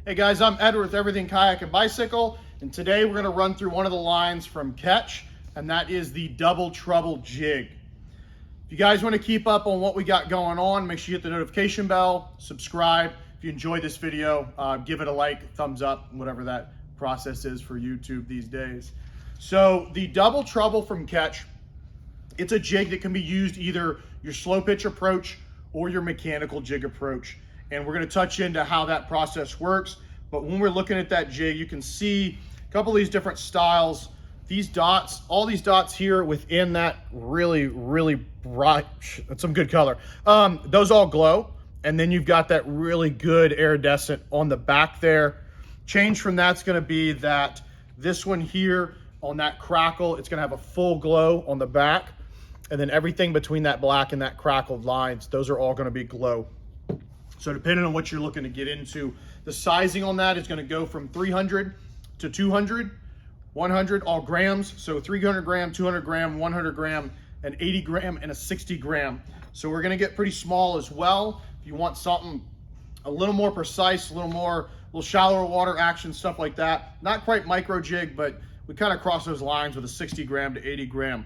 Hey guys, I'm Edward with Everything Kayak and Bicycle, and today we're going to run through one of the lines from Catch, and that is the Double Trouble jig. If you guys want to keep up on what we got going on, make sure you hit the notification bell, subscribe. If you enjoyed this video, give it a like, thumbs up, whatever that process is for YouTube these days. So the Double Trouble from Catch, it's a jig that can be used either your slow pitch approach or your mechanical jig approach. And we're going to touch into how that process works. But when we're looking at that jig, you can see a couple of these different styles. These dots, all these dots here within that really bright, that's some good color. Those all glow. And then you've got that really good iridescent on the back there. Change from that's going to be that this one here on that crackle, it's going to have a full glow on the back. And then everything between that black and that crackled lines, those are all going to be glow. So depending on what you're looking to get into, the sizing on that is going to go from 300 to 200, 100, all grams. So 300 gram, 200 gram, 100 gram, an 80 gram, and a 60 gram. So we're going to get pretty small as well. If you want something a little more precise, a little shallower water action, stuff like that. Not quite micro jig, but we kind of cross those lines with a 60 gram to 80 gram.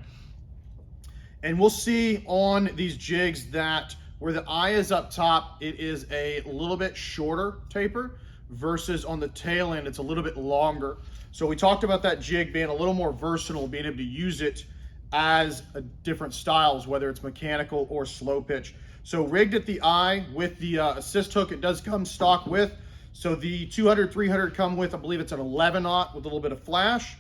And we'll see on these jigs that where the eye is up top, it is a little bit shorter taper versus on the tail end, it's a little bit longer. So we talked about that jig being a little more versatile, being able to use it as different styles, whether it's mechanical or slow pitch. So rigged at the eye with the assist hook, it does come stock with. So the 200, 300 come with, I believe it's an 11-aught with a little bit of flash.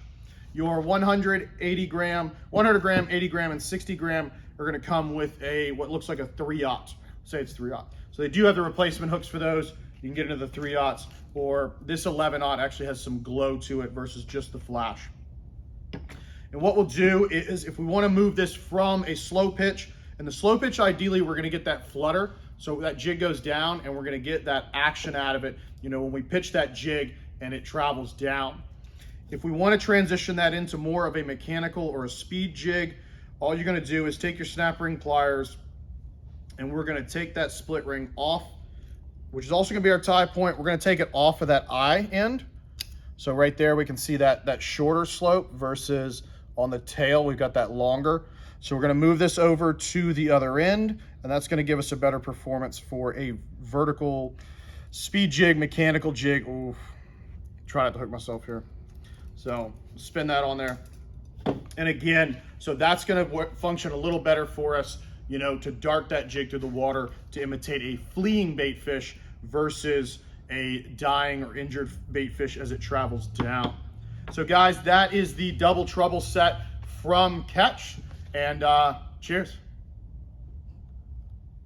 Your 100 gram, 80 gram, and 60 gram are going to come with what looks like a 3-aught. Say it's 3-aught. So they do have the replacement hooks for those. You can get into the 3-aughts, or this 11-aught actually has some glow to it versus just the flash. And what we'll do is, if we want to move this from a slow pitch, and the slow pitch, ideally, we're going to get that flutter. So that jig goes down, and we're going to get that action out of it, you know, when we pitch that jig and it travels down. If we want to transition that into more of a mechanical or a speed jig, all you're going to do is take your snap ring pliers, and we're going to take that split ring off, which is also going to be our tie point. We're going to take it off of that eye end. So right there, we can see that shorter slope versus on the tail, we've got that longer. So we're going to move this over to the other end, and that's going to give us a better performance for a vertical speed jig, mechanical jig. Ooh, try not to hook myself here. So spin that on there. And again, so that's going to function a little better for us, you know, to dart that jig through the water to imitate a fleeing bait fish versus a dying or injured bait fish as it travels down. So guys, that is the Double Trouble set from Catch, and cheers.